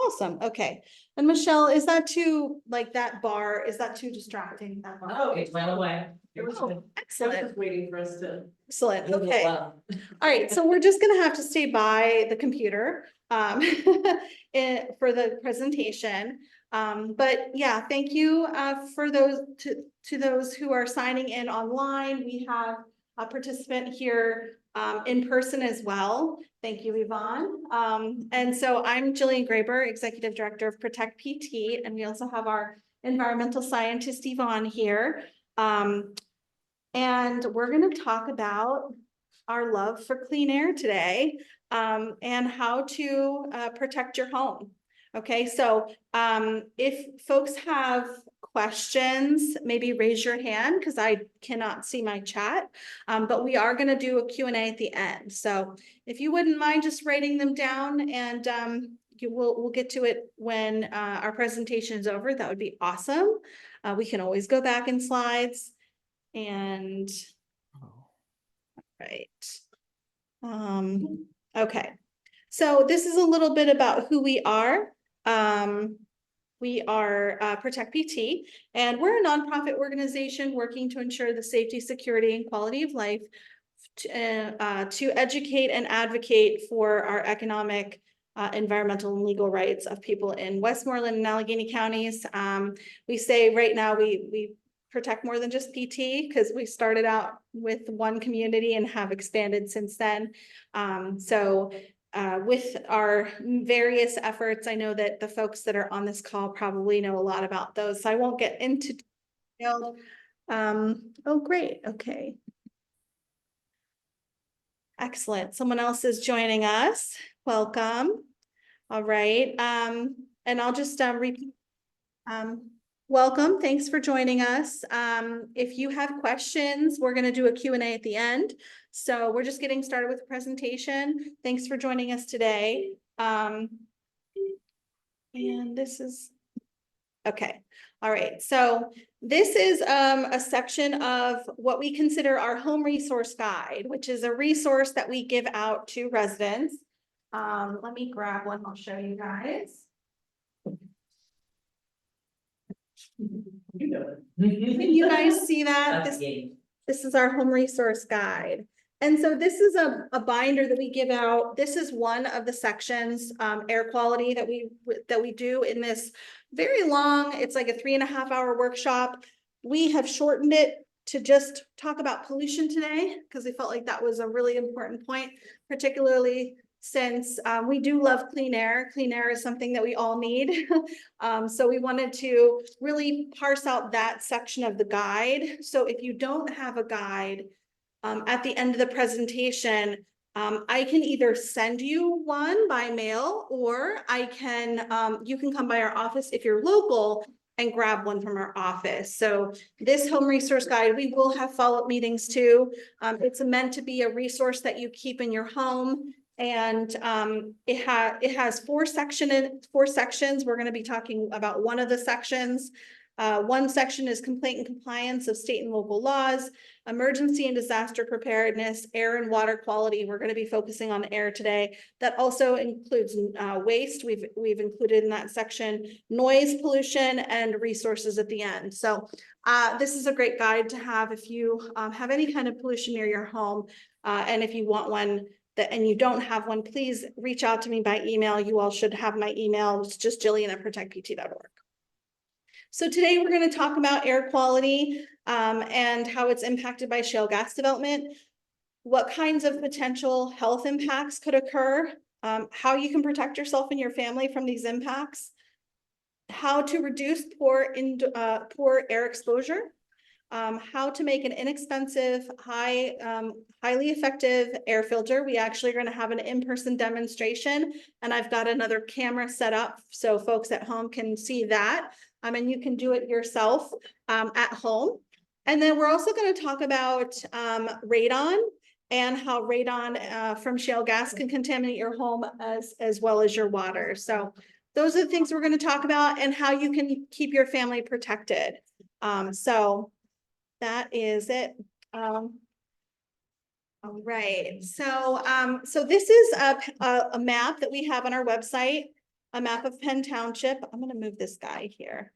Awesome. Okay. And Michelle, is that too, like that bar, is that too distracting? That bar? Oh, it went away. It was Oh, excellent. just waiting for us to. Excellent. Okay. All right. So we're just gonna have to stay by the computer for the presentation. But yeah, thank you for those to those who are signing in online. We have a participant here in person as well. Thank you, Yvonne. And so I'm Jillian Graber, Executive Director of Protect PT, and we also have our environmental scientist Yvonne here. And we're going to talk about our love for clean air today and how to protect your home. Okay, so if folks have questions, maybe raise your hand because I cannot see my chat, but we are going to do a Q&A at the end. So if you wouldn't mind just writing them down and we'll get to it when our presentation is over, that would be awesome. We can always go back in slides. And right. Okay. So this is a little bit about who we are. We are Protect PT, and we're a nonprofit organization working to ensure the safety, security, and quality of life to educate and advocate for our economic, environmental, and legal rights of people in Westmoreland and Allegheny counties. We say right now we protect more than just PT because we started out with one community and have expanded since then. With our various efforts, I know that the folks that are on this call probably know a lot about those, so I won't get into detail. Oh, great. Okay. Excellent. Someone else is joining us. Welcome. All right. And I'll just repeat. Welcome. Thanks for joining us. If you have questions, we're going to do a Q&A at the end. So we're just getting started with the presentation. Thanks for joining us today. And this is, okay. All right. So this is a section of what we consider our home resource guide, which is a resource that we give out to residents. Let me grab one. I'll show you guys. Can you guys see that? This is our home resource guide. And so this is a binder that we give out. This is one of the sections, air quality that we do in this very long, it's like a 3.5-hour workshop. We have shortened it to just talk about pollution today because we felt like that was a really important point, particularly since we do love clean air. Clean air is something that we all need. So we wanted to really parse out that section of the guide. So if you don't have a guide, at the end of the presentation, I can either send you one by mail, or I can, you can come by our office if you're local and grab one from our office. So this home resource guide, we will have follow-up meetings too. It's meant to be a resource that you keep in your home. And it has four sections. We're going to be talking about one of the sections. One section is complaint and compliance of state and local laws, emergency and disaster preparedness, air and water quality. We're going to be focusing on air today. That also includes waste. We've included in that section noise pollution and resources at the end. So this is a great guide to have if you have any kind of pollution near your home, and if you want one and you don't have one, please reach out to me by email. You all should have my email. It's just Jillian@protectpt.org. So today we're going to talk about air quality and how it's impacted by shale gas development, what kinds of potential health impacts could occur, how you can protect yourself and your family from these impacts, how to reduce poor air exposure, how to make an inexpensive, highly effective air filter. We actually are going to have an in-person demonstration, and I've got another camera set up so folks at home can see that. And you can do it yourself at home. And then we're also going to talk about radon and how radon from shale gas can contaminate your home as well as your water. So those are the things we're going to talk about, and how you can keep your family protected. So that is it. All right. So this is a map that we have on our website. a map of Penn Township. I'm gonna move this guy here.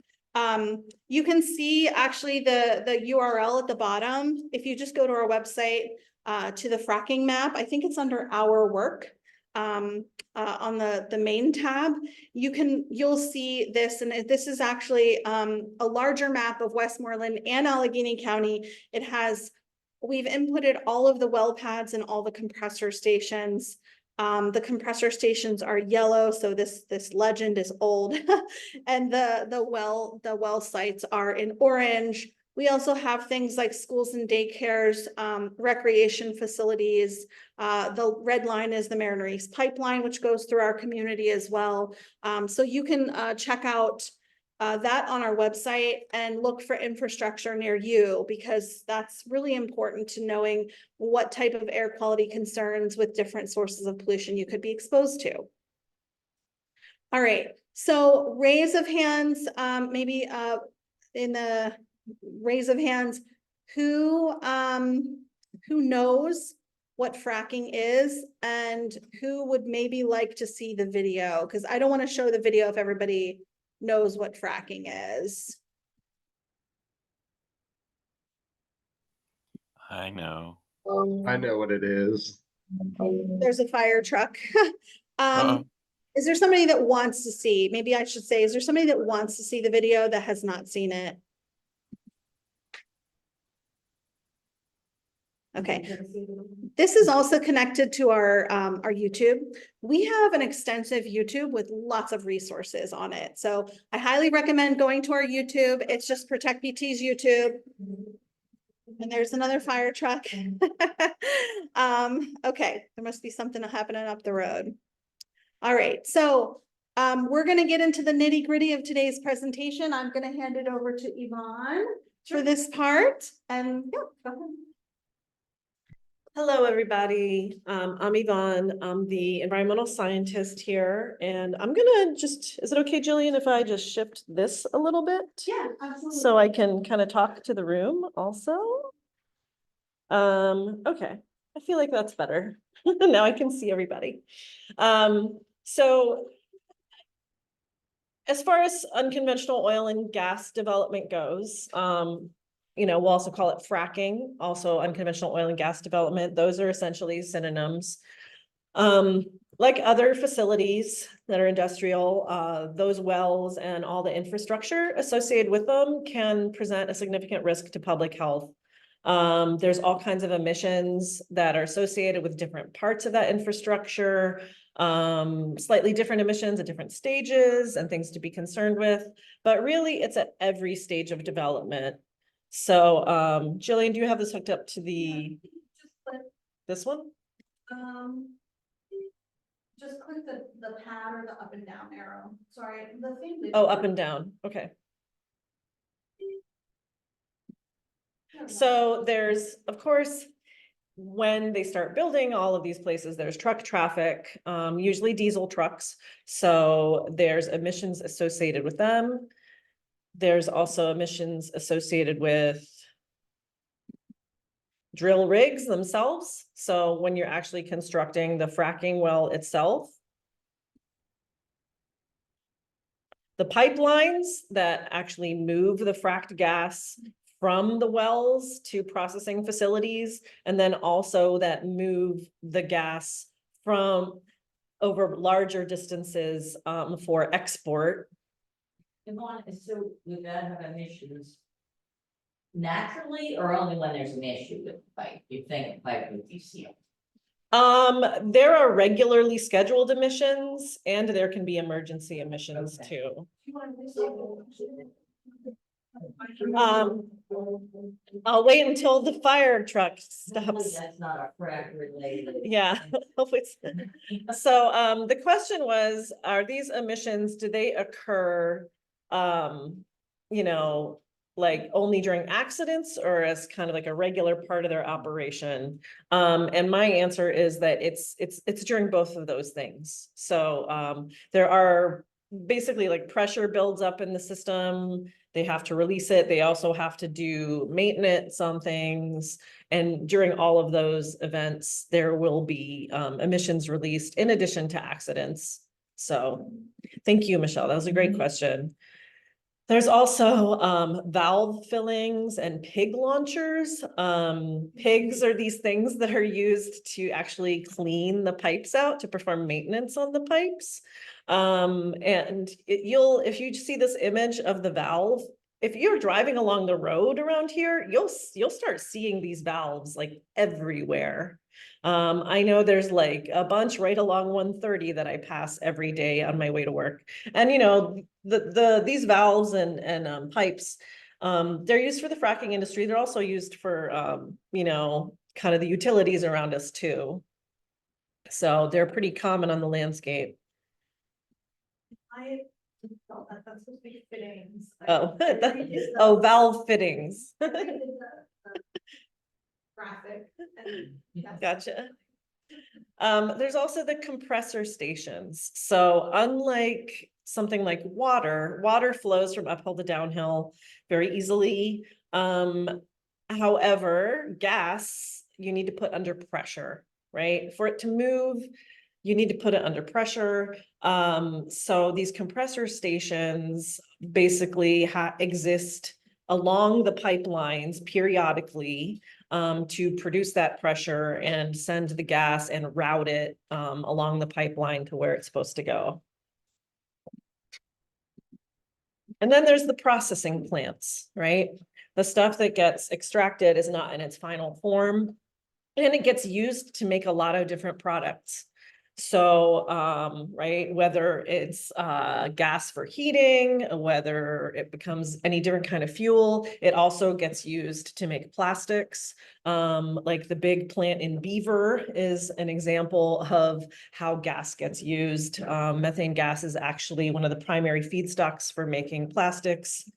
You can see actually the URL at the bottom. If you just go to our website, to the fracking map, I think it's under our work. On the main tab, you'll see this, and this is actually a larger map of Westmoreland and Allegheny County. We've inputted all of the well pads and all the compressor stations. The compressor stations are yellow, so this legend is old. And the well sites are in orange. We also have things like schools and daycares, recreation facilities. The red line is the Mariner East Pipeline, which goes through our community as well. So you can check out that on our website and look for infrastructure near you, because that's really important to knowing what type of air quality concerns with different sources of pollution you could be exposed to. All right, so raise of hands, maybe in the raise of hands, who knows what fracking is and who would maybe like to see the video? Because I don't want to show the video if everybody knows what fracking is. I know. I know what it is. There's a fire truck. Uh-oh. Is there somebody that wants to see? Maybe I should say, is there somebody that wants to see the video that has not seen it? Okay. This is also connected to our YouTube. We have an extensive YouTube with lots of resources on it. So I highly recommend going to our YouTube. It's just Protect PT's YouTube. And there's another fire truck. Okay, there must be something happening up the road. All right, so we're gonna get into the nitty gritty of today's presentation. I'm gonna hand it over to Yvonne for this part, and yeah, go ahead. Hello, everybody. I'm Yvonne. I'm the environmental scientist here, and I'm gonna just, is it okay, Jillian, if I just shift this a little bit? Yeah, absolutely. So I can kind of talk to the room also. Okay, I feel like that's better. Now I can see everybody. So as far as unconventional oil and gas development goes, you know, we'll also call it fracking, also unconventional oil and gas development. Those are essentially synonyms. Like other facilities that are industrial, those wells and all the infrastructure associated with them can present a significant risk to public health. There's all kinds of emissions that are associated with different parts of that infrastructure, slightly different emissions at different stages and things to be concerned with, but really it's at every stage of development. So, Jillian, do you have this hooked up to the, this one? Just click the pad or the up and down arrow. Sorry, the thing. Oh, up and down. Okay. So there's, of course, when they start building all of these places, there's truck traffic, usually diesel trucks. So there's emissions associated with them. There's also emissions associated with drill rigs themselves. So when you're actually constructing the fracking well itself, the pipelines that actually move the fracked gas from the wells to processing facilities, and then also that move the gas from over larger distances for export. Yvonne, so would that have emissions naturally or only when there's an issue with the pipe? You think a pipe would be sealed? There are regularly scheduled emissions and there can be emergency emissions too. I'll wait until the fire truck Hopefully stops. that's not a frac related. Yeah, hopefully it's. So, the question was, are these emissions, do they occur, you know, like only during accidents or as kind of like a regular part of their operation? And my answer is that it's during both of those things. So, there are basically like pressure builds up in the system. They have to release it. They also have to do maintenance on things. And during all of those events, there will be emissions released in addition to accidents. So, thank you, Michelle. That was a great question. There's also valve fillings and pig launchers. Pigs are these things that are used to actually clean the pipes out, to perform maintenance on the pipes. If you see this image of the valve, if you're driving along the road around here, you'll start seeing these valves like everywhere. I know there's like a bunch right along 130 that I pass every day on my way to work. And you know, these valves and pipes, they're used for the fracking industry. They're also used for you know, kind of the utilities around us too. So they're pretty common on the landscape. I thought that that's supposed to be fittings. Oh, oh, valve fittings. Graphic. Gotcha. There's also the compressor stations. So unlike something like water flows from uphill to downhill very easily. However, gas, you need to put under pressure, right? For it to move, you need to put it under pressure. So these compressor stations basically exist along the pipelines periodically to produce that pressure and send the gas and route it along the pipeline to where it's supposed to go. And then there's the processing plants, right? The stuff that gets extracted is not in its final form, and it gets used to make a lot of different products. So, right, whether it's gas for heating, whether it becomes any different kind of fuel, it also gets used to make plastics. Like the big plant in Beaver is an example of how gas gets used. Methane gas is actually one of the primary feedstocks for making plastics.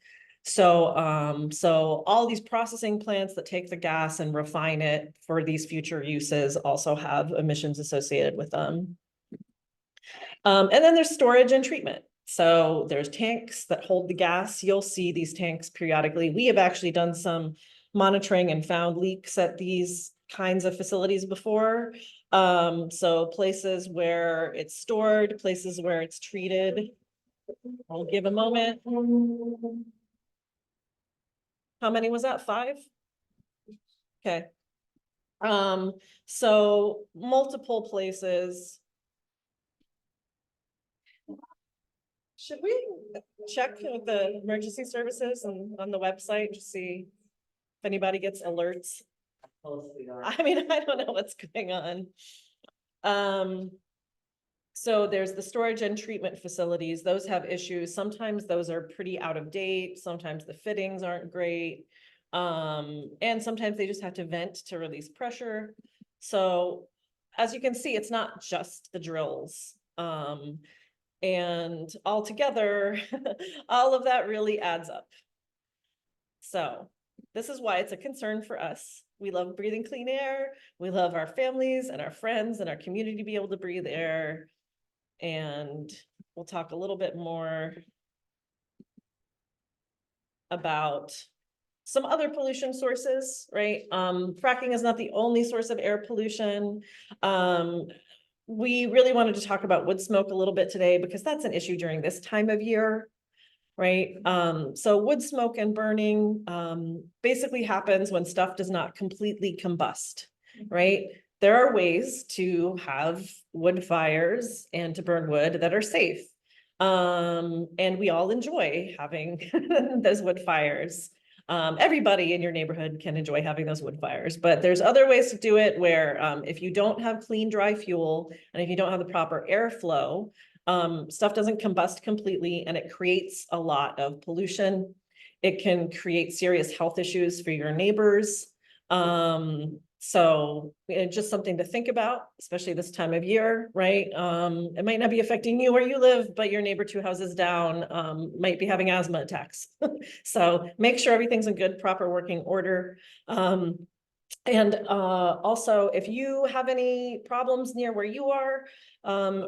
So, so all these processing plants that take the gas and refine it for these future uses also have emissions associated with them. And then there's storage and treatment. So there's tanks that hold the gas. You'll see these tanks periodically. We have actually done some monitoring and found leaks at these kinds of facilities before. So places where it's stored, places where it's treated. I'll give a moment. How many was that? 5? Okay. So multiple places. Should we check the emergency services and on the website to see if anybody gets alerts? Close we are. I mean, I don't know what's going on. So there's the storage and treatment facilities. Those have issues. Sometimes those are pretty out of date. Sometimes the fittings aren't great. And sometimes they just have to vent to release pressure. So as you can see, it's not just the drills. And altogether, all of that really adds up. So this is why it's a concern for us. We love breathing clean air. We love our families and our friends and our community to be able to breathe air. And we'll talk a little bit more about some other pollution sources, right? Fracking is not the only source of air pollution. We really wanted to talk about wood smoke a little bit today because that's an issue during this time of year, right? So wood smoke and burning basically happens when stuff does not completely combust, right? There are ways to have wood fires and to burn wood that are safe. And we all enjoy having those wood fires. Everybody in your neighborhood can enjoy having those wood fires, but there's other ways to do it where if you don't have clean, dry fuel, and if you don't have the proper airflow, stuff doesn't combust completely and it creates a lot of pollution. It can create serious health issues for your neighbors. So just something to think about, especially this time of year, right? It might not be affecting you where you live, but your neighbor 2 houses down might be having asthma attacks. So make sure everything's in good, proper working order. And also, if you have any problems near where you are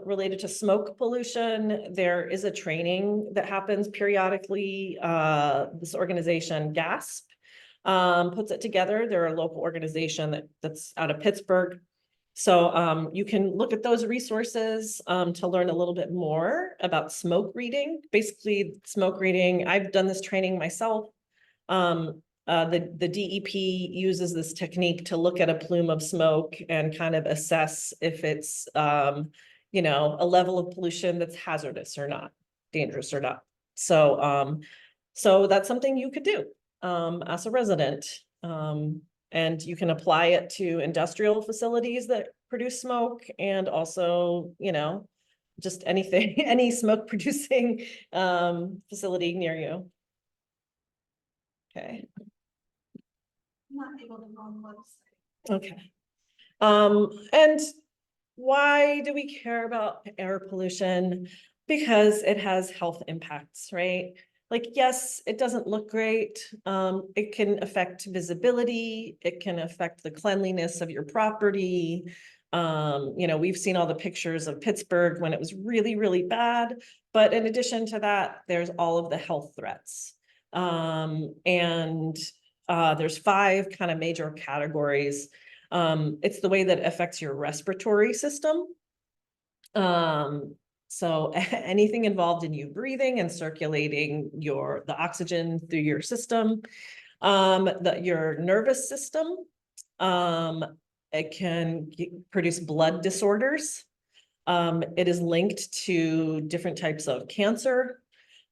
related to smoke pollution, there is a training that happens periodically. This organization, GASP, puts it together. They're a local organization that's out of Pittsburgh. So you can look at those resources to learn a little bit more about smoke reading. Basically, smoke reading, I've done this training myself. The DEP uses this technique to look at a plume of smoke and kind of assess if it's you know, a level of pollution that's hazardous or not, dangerous or not. So so that's something you could do as a resident. And you can apply it to industrial facilities that produce smoke and also, you know, just anything, any smoke producing facility near you. Okay, I'm not able to go on the website. okay. And why do we care about air pollution? Because it has health impacts, right? Like, yes, it doesn't look great. It can affect visibility. It can affect the cleanliness of your property. You know, we've seen all the pictures of Pittsburgh when it was really, really bad. But in addition to that, there's all of the health threats. And there's 5 kind of major categories. It's the way that it affects your respiratory system. So anything involved in you breathing and circulating the oxygen through your system, your nervous system, it can produce blood disorders. It is linked to different types of cancer,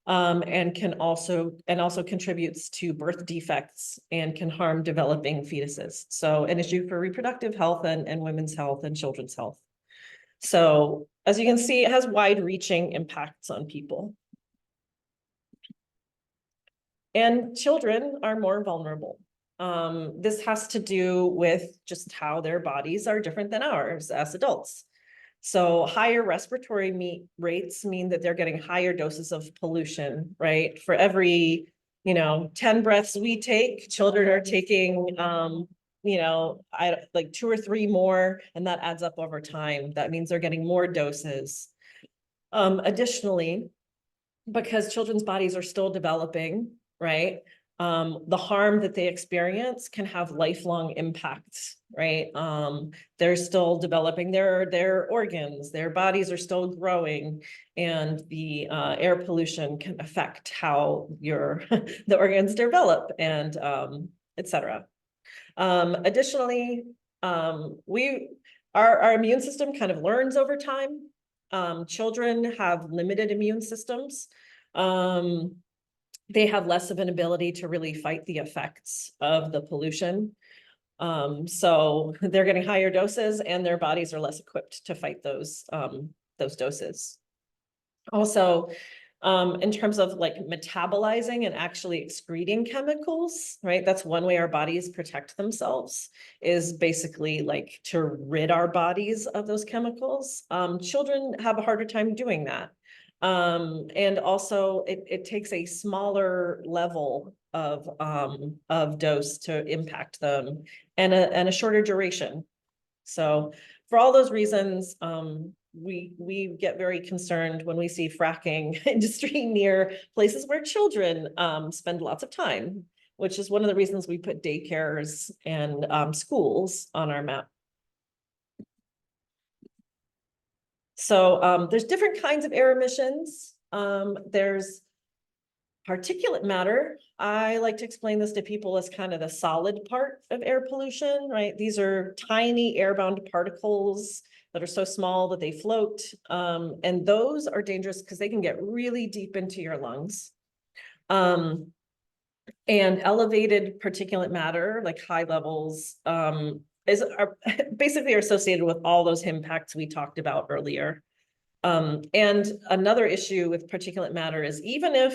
and also contributes to birth defects and can harm developing fetuses. So an issue for reproductive health and women's health and children's health. So as you can see, it has wide-reaching impacts on people. And children are more vulnerable. This has to do with just how their bodies are different than ours as adults. So higher respiratory rates mean that they're getting higher doses of pollution, right? For every, you know, 10 breaths we take, children are taking, you know, like 2 or 3 more, and that adds up over time. That means they're getting more doses. Additionally, because children's bodies are still developing, right? The harm that they experience can have lifelong impacts, right? They're still developing their organs, their bodies are still growing, and the air pollution can affect how the organs develop and etc. Additionally, our immune system kind of learns over time. Children have limited immune systems. They have less of an ability to really fight the effects of the pollution. So they're getting higher doses and their bodies are less equipped to fight those doses. Also, in terms of like metabolizing and actually excreting chemicals, right? That's one way our bodies protect themselves, is basically like to rid our bodies of those chemicals. Children have a harder time doing that. And also it takes a smaller level of dose to impact them and a shorter duration. So for all those reasons, we get very concerned when we see fracking industry near places where children spend lots of time, which is one of the reasons we put daycares and schools on our map. So there's different kinds of air emissions. There's particulate matter. I like to explain this to people as kind of the solid part of air pollution, right? These are tiny airbound particles that are so small that they float. And those are dangerous because they can get really deep into your lungs. And elevated particulate matter, like high levels, basically are associated with all those impacts we talked about earlier. And another issue with particulate matter is even if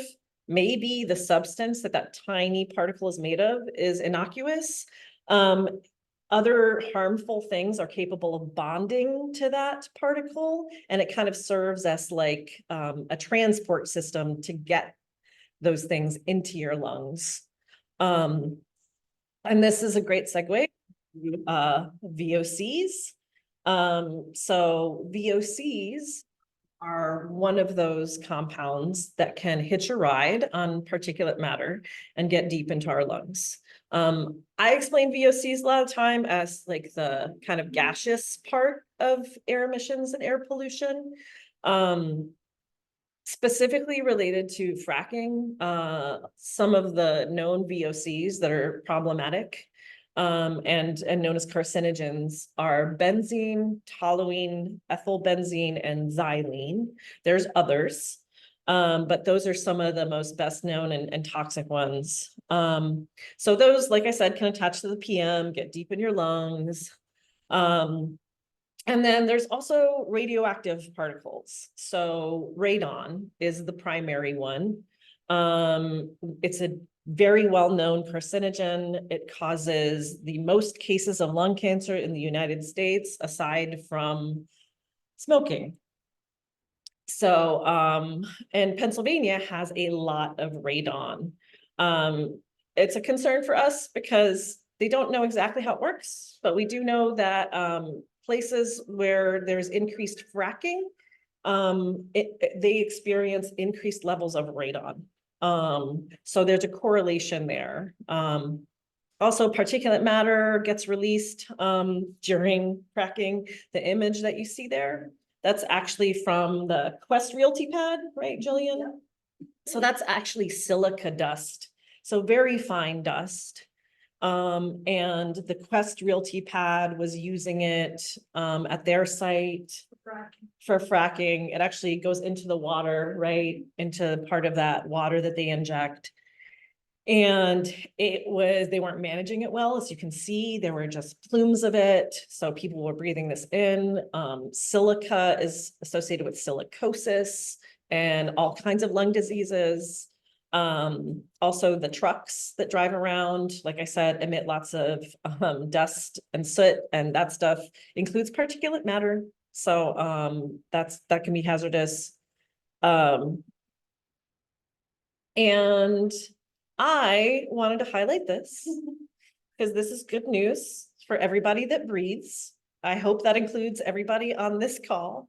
maybe the substance that tiny particle is made of is innocuous, other harmful things are capable of bonding to that particle, and it kind of serves as like a transport system to get those things into your lungs. And this is a great segue. VOCs. So VOCs are one of those compounds that can hitch a ride on particulate matter and get deep into our lungs. I explain VOCs a lot of time as like the kind of gaseous part of air emissions and air pollution. Specifically related to fracking, some of the known VOCs that are problematic and known as carcinogens are benzene, toluene, ethylbenzene, and xylene. There's others, but those are some of the most best known and toxic ones. So those, like I said, can attach to the PM, get deep in your lungs. And then there's also radioactive particles. So radon is the primary one. It's a very well-known carcinogen. It causes the most cases of lung cancer in the United States, aside from smoking. So, and Pennsylvania has a lot of radon. It's a concern for us because they don't know exactly how it works, but we do know that places where there's increased fracking, they experience increased levels of radon. So there's a correlation there. Also, particulate matter gets released during fracking. The image that you see there, that's actually from the Quest Realty pad, right, Jillian? So that's actually silica dust. So very fine dust. And the Quest Realty pad was using it at their site for fracking. It actually goes into the water, right? Into part of that water that they inject. And they weren't managing it well. As you can see, there were just plumes of it. So people were breathing this in. Silica is associated with silicosis and all kinds of lung diseases. Also the trucks that drive around, like I said, emit lots of dust and soot, and that stuff includes particulate matter. So that can be hazardous. And I wanted to highlight this because this is good news for everybody that breathes. I hope that includes everybody on this call.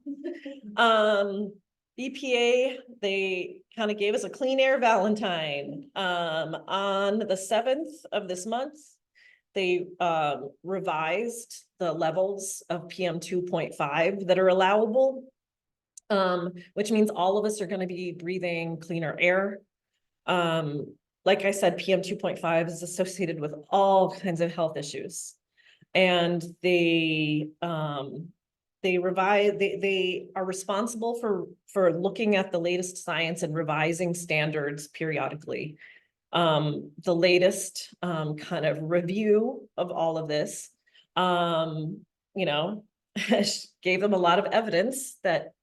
EPA, they kind of gave us a clean air Valentine. On the 7th of this month, they revised the levels of PM 2.5 that are allowable, which means all of us are going to be breathing cleaner air. Like I said, PM 2.5 is associated with all kinds of health issues. And they are responsible for looking at the latest science and revising standards periodically. The latest kind of review of all of this, gave them a lot of evidence that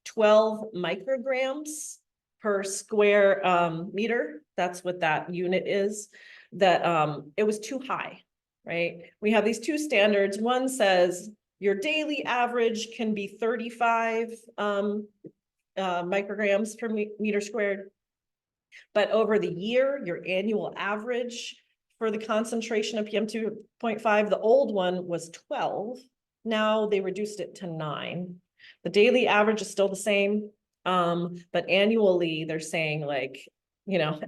12 micrograms per square meter, that's what that unit is, that it was too high, right? We have these two standards. One says your daily average can be 35 micrograms per meter squared. But over the year, your annual average for the concentration of PM 2.5, the old one was 12. Now they reduced it to 9. The daily average is still the same. But annually they're saying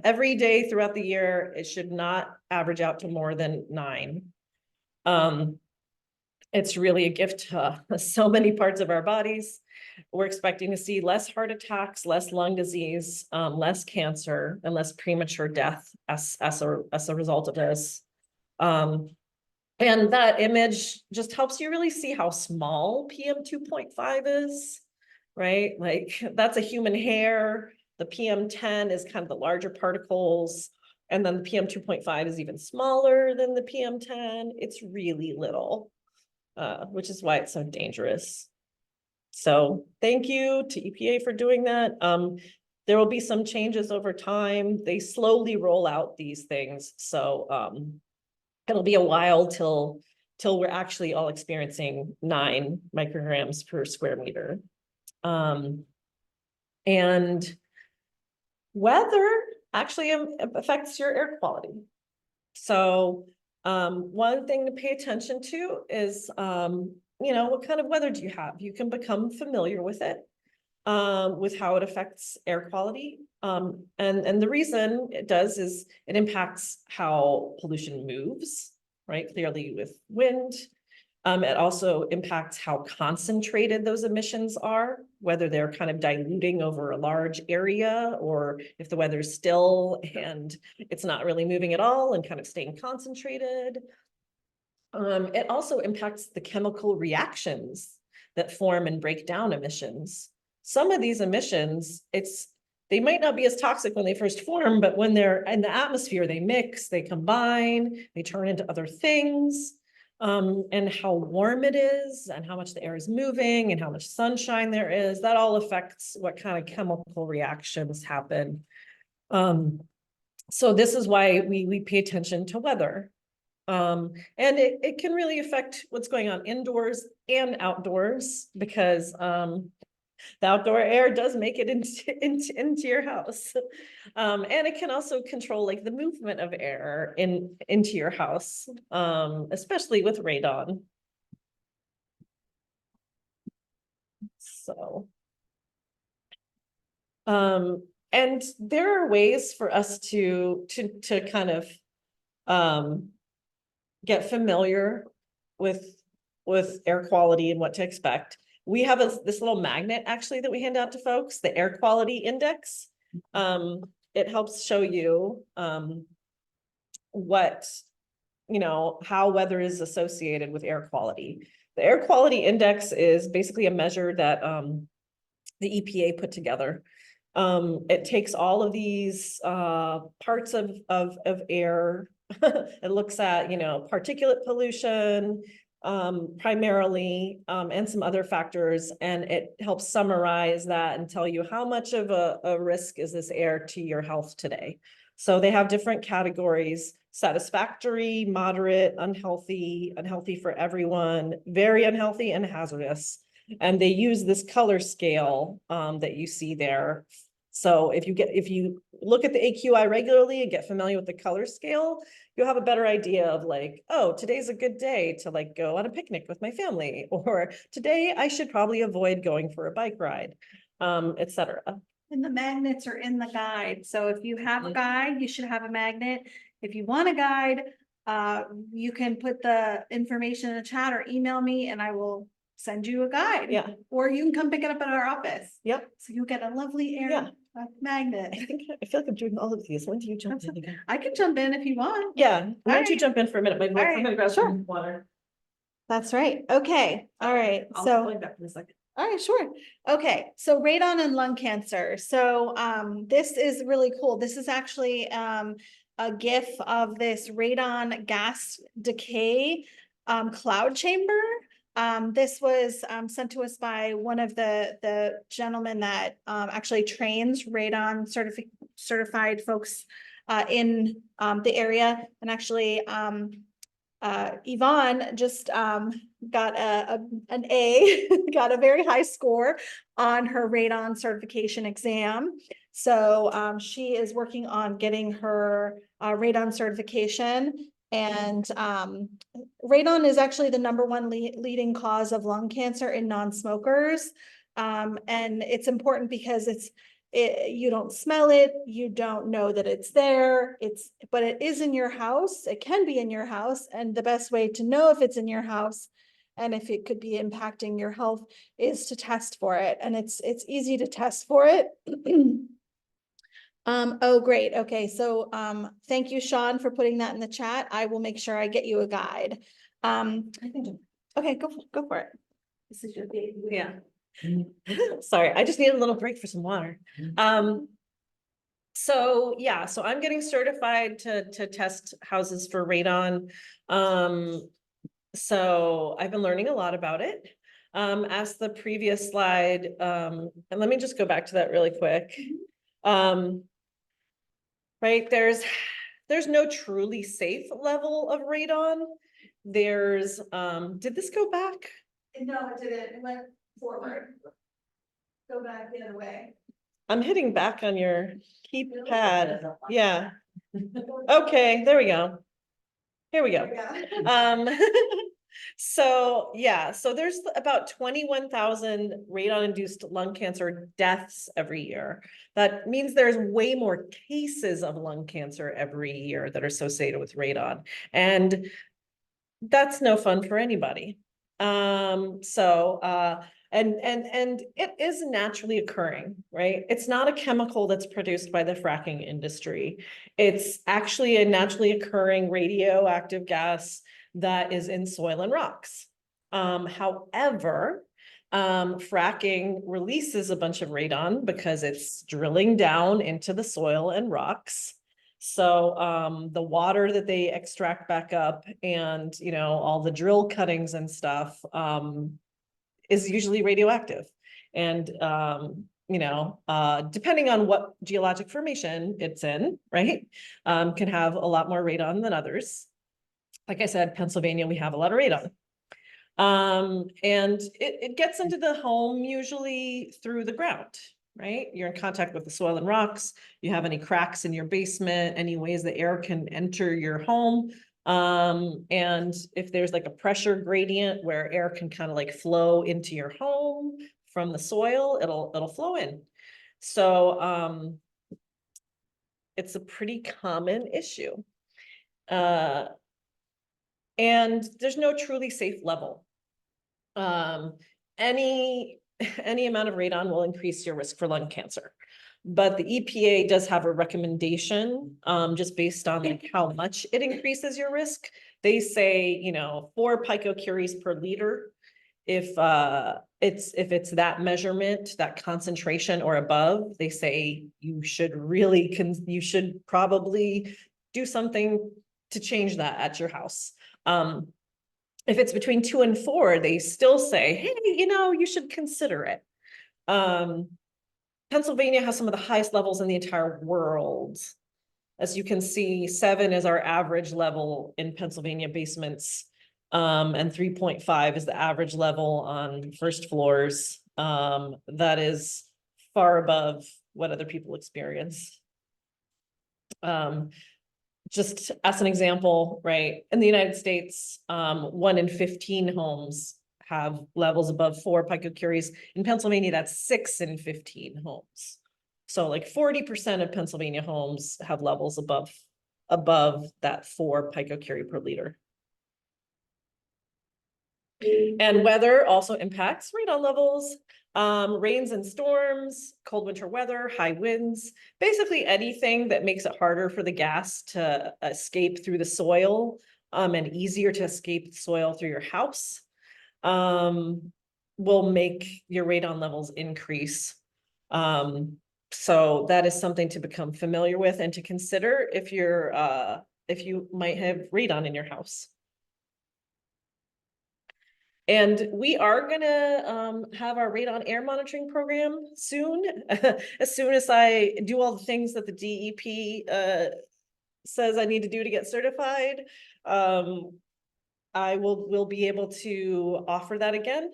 every day throughout the year, it should not average out to more than 9. It's really a gift to so many parts of our bodies. We're expecting to see less heart attacks, less lung disease, less cancer, and less premature death as a result of this. And that image just helps you really see how small PM 2.5 is. Right? Like that's a human hair. The PM10 is kind of the larger particles. And then the PM 2.5 is even smaller than the PM10. It's really little, which is why it's so dangerous. So thank you to EPA for doing that. There will be some changes over time. They slowly roll out these things. So it'll be a while till we're actually all experiencing 9 micrograms per square meter. And weather actually affects your air quality. So one thing to pay attention to is, what kind of weather do you have? You can become familiar with it, with how it affects air quality. And the reason it does is it impacts how pollution moves, right? Clearly with wind. It also impacts how concentrated those emissions are, whether they're kind of diluting over a large area or if the weather's still and it's not really moving at all and kind of staying concentrated. It also impacts the chemical reactions that form and break down emissions. Some of these emissions, they might not be as toxic when they first form, but when they're in the atmosphere, they mix, they combine, they turn into other things. And how warm it is and how much the air is moving and how much sunshine there is, that all affects what kind of chemical reactions happen. So this is why we pay attention to weather. And it can really affect what's going on indoors and outdoors because the outdoor air does make it into your house. And it can also control like the movement of air into your house, especially with radon. So, and there are ways for us to kind of get familiar with air quality and what to expect. We have this little magnet actually that we hand out to folks, the air quality index. It helps show you how weather is associated with air quality. The air quality index is basically a measure that the EPA put together. It takes all of these parts of air. It looks at, particulate pollution, primarily, and some other factors, and it helps summarize that and tell you how much of a risk is this air to your health today. So they have different categories: satisfactory, moderate, unhealthy, unhealthy for everyone, very unhealthy, and hazardous. And they use this color scale that you see there. So if you look at the AQI regularly and get familiar with the color scale, you'll have a better idea of like, oh, today's a good day to like go on a picnic with my family, or today I should probably avoid going for a bike ride, etc. And the magnets are in the guide. So if you have a guide, you should have a magnet. If you want a guide, you can put the information in the chat or email me and I will send you a guide. Yeah. Or you can come pick it up at our office. Yep. So you'll get a lovely air Yeah. magnet. I feel like I'm doing all of these. When do you jump in again? I can jump in if you want. Yeah. Why don't you right. jump in for a minute? I'm right. gonna grab Sure. some water. That's right. Okay. All right. So. Back in a second. All right, sure. Okay, so radon and lung cancer. So this is really cool. This is actually a GIF of this radon gas decay cloud chamber. This was sent to us by one of the gentlemen that actually trains radon certified folks in the area. And actually Yvonne just got an A, got a very high score on her radon certification exam. So she is working on getting her radon certification. And radon is actually the #1 leading cause of lung cancer in non-smokers. And it's important because you don't smell it, you don't know that it's there, but it is in your house, it can be in your house, and the best way to know if it's in your house and if it could be impacting your health is to test for it, and it's easy to test for it. Oh, great, okay, so thank you, Sean, for putting that in the chat. I will make sure I get you a guide. Okay, go for it. This is your baby. Yeah. Sorry, I just need a little break for some water. So I'm getting certified to test houses for radon. So I've been learning a lot about it. As the previous slide, and let me just go back to that really quick. Right, there's no truly safe level of radon. There's, did this go back? No, it didn't, it went forward. Go back the other way. I'm hitting back on your keypad. Yeah. Okay, there we go. Here we go. So, yeah, so there's about 21,000 radon-induced lung cancer deaths every year. That means there's way more cases of lung cancer every year that are associated with radon. And that's no fun for anybody. And it is naturally occurring, right? It's not a chemical that's produced by the fracking industry. It's actually a naturally occurring radioactive gas that is in soil and rocks. However, fracking releases a bunch of radon because it's drilling down into the soil and rocks. So the water that they extract back up and, you know, all the drill cuttings and stuff is usually radioactive. And depending on what geologic formation it's in, right, can have a lot more radon than others. Like I said, Pennsylvania, we have a lot of radon. And it gets into the home usually through the ground, right? You're in contact with the soil and rocks. You have any cracks in your basement, any ways the air can enter your home. And if there's like a pressure gradient where air can kind of like flow into your home from the soil, it'll flow in. So it's a pretty common issue. And there's no truly safe level. Any amount of radon will increase your risk for lung cancer. But the EPA does have a recommendation, just based on like how much it increases your risk. They say, 4 picocuries per liter. If it's that measurement, that concentration or above, they say you should probably do something to change that at your house. If it's between 2 and 4, they still say, hey, you should consider it. Pennsylvania has some of the highest levels in the entire world. As you can see, 7 is our average level in Pennsylvania basements, and 3.5 is the average level on first floors. That is far above what other people experience. Just as an example, right, in the United States, 1 in 15 homes have levels above 4 picocuries. In Pennsylvania, that's 6 in 15 homes. So like 40% of Pennsylvania homes have levels above that 4 picocurie per liter. And weather also impacts radon levels. Rains and storms, cold winter weather, high winds, basically anything that makes it harder for the gas to escape through the soil, and easier to escape the soil through your house, will make your radon levels increase. So that is something to become familiar with and to consider if you might have radon in your house. And we are gonna have our radon air monitoring program soon. As soon as I do all the things that the DEP says I need to do to get certified, we'll be able to offer that again.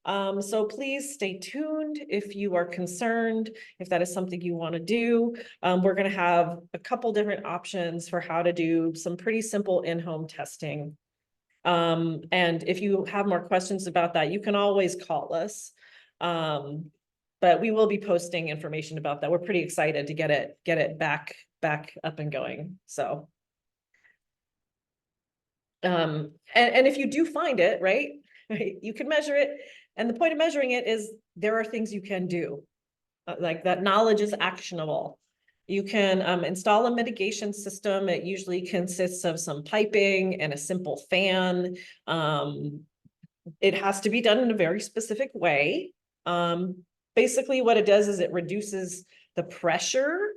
So please stay tuned if you are concerned, if that is something you want to do. We're going to have a couple different options for how to do some pretty simple in-home testing. And if you have more questions about that, you can always call us. But we will be posting information about that. We're pretty excited to get it back up and going. So and if you do find it, right, you can measure it. And the point of measuring it is there are things you can do. Like that knowledge is actionable. You can install a mitigation system. It usually consists of some piping and a simple fan. It has to be done in a very specific way. Basically what it does is it reduces the pressure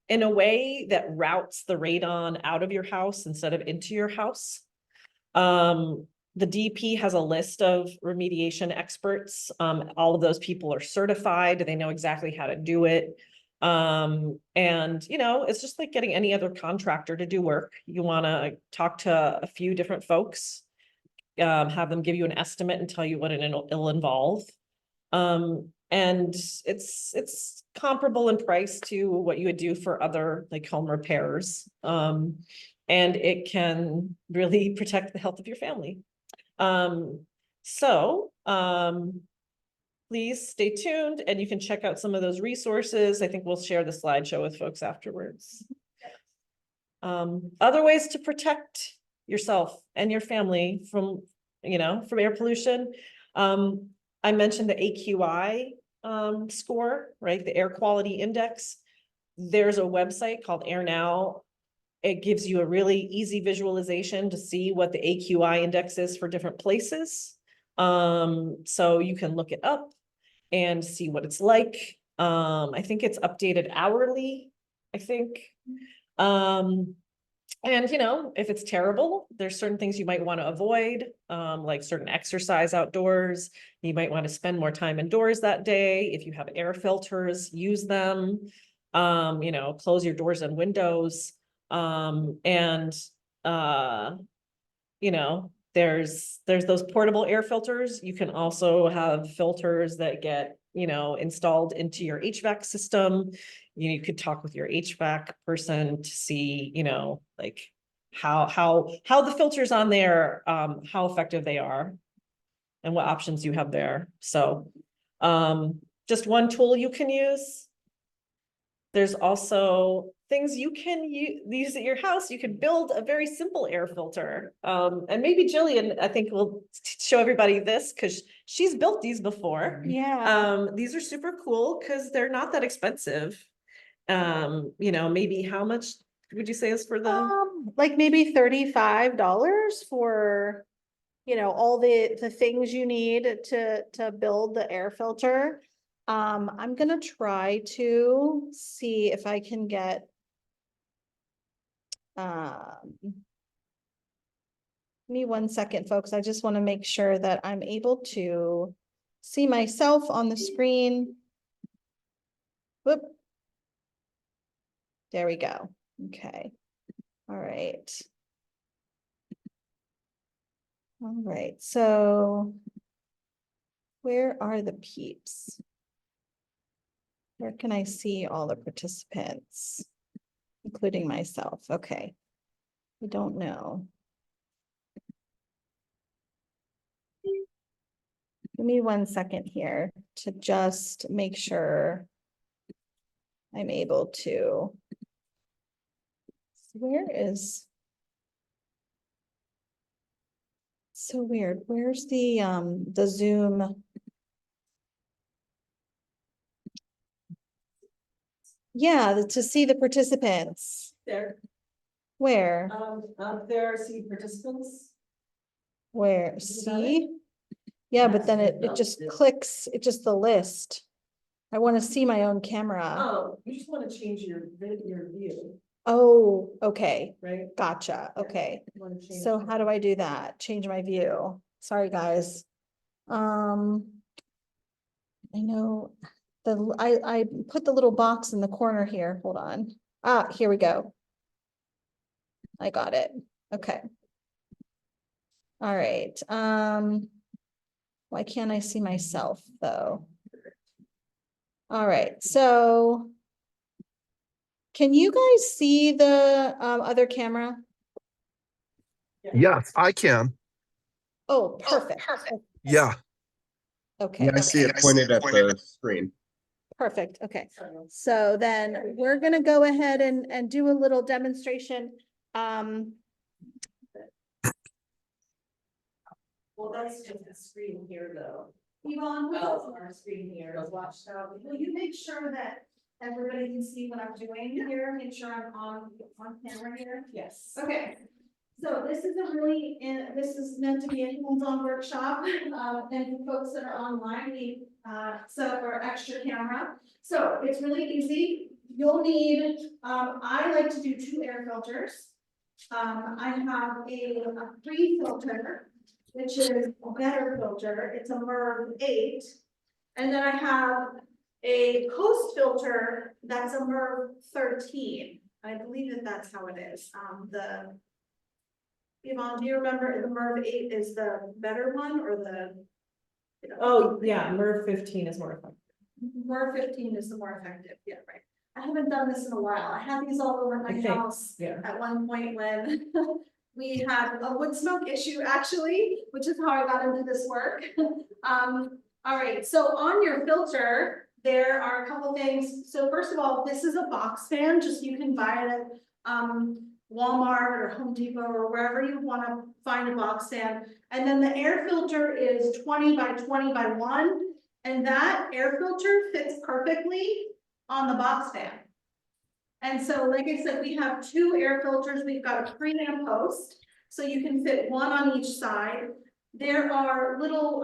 in a way that routes the radon out of your house instead of into your house. The DEP has a list of remediation experts. All of those people are certified. They know exactly how to do it. And it's just like getting any other contractor to do work. You want to talk to a few different folks, have them give you an estimate and tell you what it'll involve. And it's comparable in price to what you would do for other like home repairs. And it can really protect the health of your family. So, please stay tuned and you can check out some of those resources. I think we'll share the slideshow with folks afterwards. Other ways to protect yourself and your family from, from air pollution. I mentioned the AQI score, right? The air quality index. There's a website called Air Now. It gives you a really easy visualization to see what the AQI index is for different places. So you can look it up and see what it's like. I think it's updated hourly, I think. And if it's terrible, there's certain things you might want to avoid, like certain exercise outdoors. You might want to spend more time indoors that day. If you have air filters, use them. Close your doors and windows. There's those portable air filters. You can also have filters that get, installed into your HVAC system. You could talk with your HVAC person to see, like how the filters on there, how effective they are and what options you have there. So, just one tool you can use. There's also things you can use at your house. You can build a very simple air filter. And maybe Jillian, I think will show everybody this because she's built these before. Yeah. These are super cool because they're not that expensive. Maybe how much would you say is for the? Like maybe $35 for, all the things you need to build the air filter. I'm gonna try to see if I can get. Give me 1 second, folks. I just want to make sure that I'm able to see myself on the screen. Whoop. There we go. Okay. All right. All right. So where are the peeps? Where can I see all the participants, including myself? Okay. I don't know. Give me 1 second here to just make sure I'm able to. Where is? So weird. Where's the Zoom? Yeah, to see the participants. There. Where? There, see participants. Where? Is that See? Yeah, but then it just clicks, it just the list. I want to see my own camera. Oh, you just want to change your view, Oh, okay. right? Gotcha. Yeah. Okay. You wanna change So it. how do I do that? Change my view. Sorry, guys. I know I put the little box in the corner here. Hold on. Ah, here we go. I got it. Okay. All right. Why can't I see myself though? All right, so can you guys see the other camera? Yes, I can. Oh, perfect. Yeah. Okay, Yeah, I see it pointed at the screen. perfect. Okay. So then we're gonna go ahead and do a little demonstration. Well, that's just a screen here though. Yvonne, who Oh. else on our screen here is watched out? Will you make sure that everybody can see what I'm doing here? Make sure I'm on camera here? Yes. Okay, so this is this is meant to be a hands-on workshop, and for folks that are online, we set up our extra camera. So it's really easy. You'll need, I like to do 2 air filters. I have a free filter, which is a better filter. It's a MERV 8. And then I have a coast filter that's a MERV 13. I believe that that's how it is. Yvonne, do you remember the MERV 8 is the better one or the? Oh, yeah, MERV 15 is more effective. MERV 15 is the more effective. Yeah, right. I haven't done this in a while. I had these all over I my think, house yeah. at one point when we have a wood smoke issue actually, which is how I got into this work. All right, so on your filter, there are a couple things. So first of all, this is a box fan, just you can buy it at Walmart or Home Depot or wherever you want to find a box fan. And then the air filter is 20 by 20 by 1, and that air filter fits perfectly on the box fan. And so, like I said, we have 2 air filters. We've got a pre and a post, so you can fit one on each side. There are little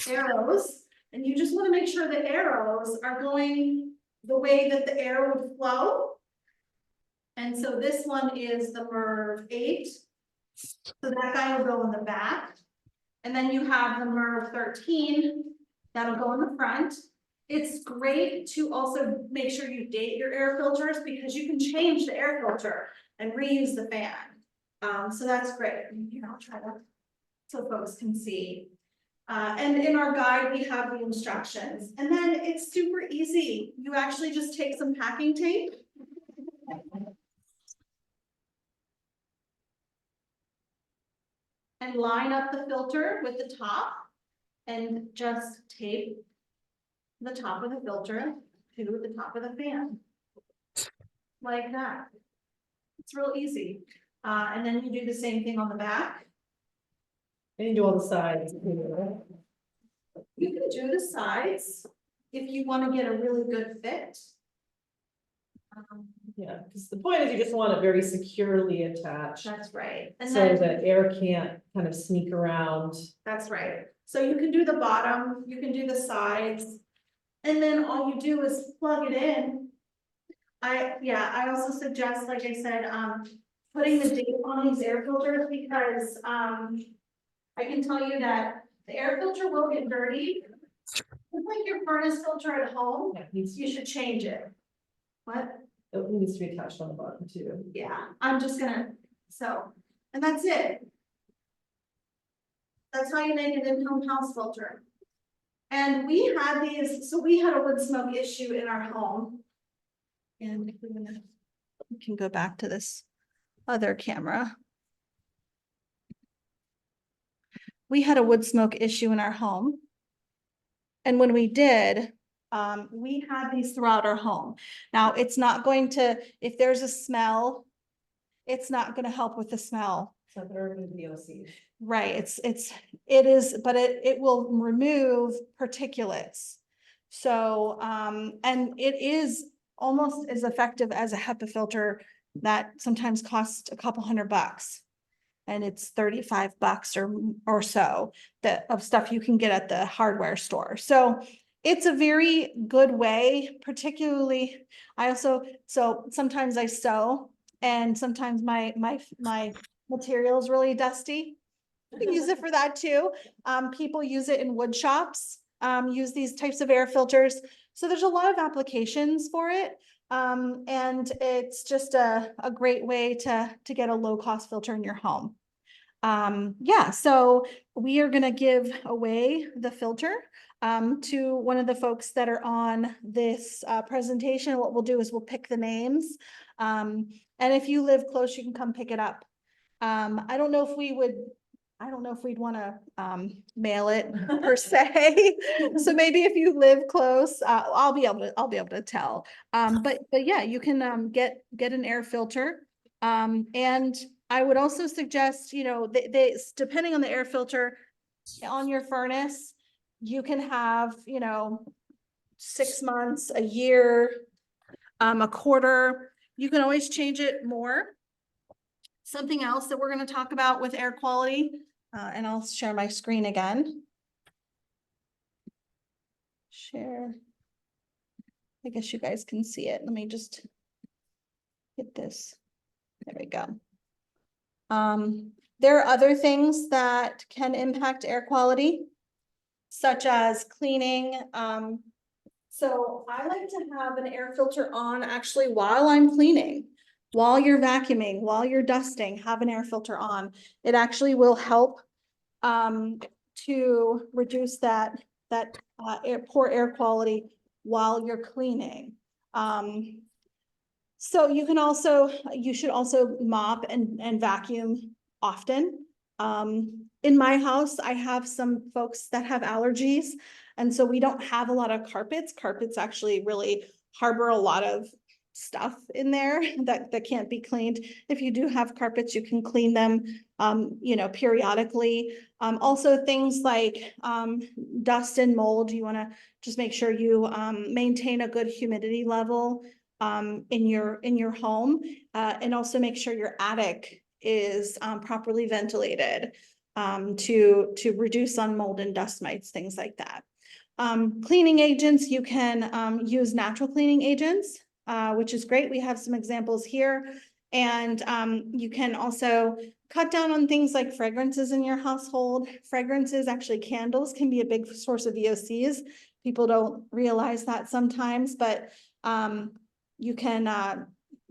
arrows, and you just want to make sure the arrows are going the way that the air would flow. And so this one is the MERV 8. So that guy will go in the back. And then you have the MERV 13 that'll go in the front. It's great to also make sure you date your air filters because you can change the air filter and reuse the fan. So that's great. Here, I'll try to, so folks can see. And in our guide, we have the instructions, and then it's super easy. You actually just take some packing tape. And line up the filter with the top and just tape the top of the filter to the top of the fan. Like that. It's real easy. And then you do the same thing on the back. And you do all the sides. You can do the sides if you want to get a really good fit. Yeah, because the point is you just want it very securely attached. That's right. And So then, that air can't kind of sneak around. that's right. So you can do the bottom, you can do the sides. And then all you do is plug it in. I also suggest, like I said, putting the date on these air filters because, I can tell you that the air filter will get dirty. It's like your furnace filter at home, Yeah, it needs, you should change it. What? it needs to be attached on the bottom too. Yeah, I'm just gonna, and that's it. That's how you make an in-home house filter. And we had these, so we had a wood smoke issue in our home. And we can go back to this other camera. We had a wood smoke issue in our home. And when we did, we had these throughout our home. Now, it's not going to, if there's a smell, it's not gonna help with the smell. So they're going to be VOC. Right, it is, but it will remove particulates. So, and it is almost as effective as a HEPA filter that sometimes costs a couple $100. And it's $35 or so that of stuff you can get at the hardware store. So it's a very good way, particularly, so sometimes I sew and sometimes my material is really dusty. You can use it for that too. People use it in wood shops, use these types of air filters. So there's a lot of applications for it. And it's just a great way to get a low cost filter in your home. Yeah, so we are gonna give away the filter to one of the folks that are on this presentation. What we'll do is we'll pick the names. And if you live close, you can come pick it up. I don't know if we'd want to mail it per se. So maybe if you live close, I'll be able to tell. But yeah, you can get an air filter. And I would also suggest, they depending on the air filter on your furnace, you can have 6 months, a year, a quarter. You can always change it more. Something else that we're going to talk about with air quality, and I'll share my screen again. Share. I guess you guys can see it. Let me just hit this. There we go. There are other things that can impact air quality, such as cleaning. So I like to have an air filter on actually while I'm cleaning. While you're vacuuming, while you're dusting, have an air filter on. It actually will help to reduce that poor air quality while you're cleaning. So you should also mop and vacuum often. In my house, I have some folks that have allergies. And so we don't have a lot of carpets. Carpets actually really harbor a lot of stuff in there that can't be cleaned. If you do have carpets, you can clean them, periodically. Also things like, dust and mold, you wanna just make sure you, maintain a good humidity level, in your home, and also make sure your attic is, properly ventilated, to reduce on mold and dust mites, things like that. Cleaning agents, you can, use natural cleaning agents, which is great. We have some examples here. And, you can also cut down on things like fragrances in your household. Fragrances, actually candles, can be a big source of VOCs. People don't realize that sometimes, but, you can,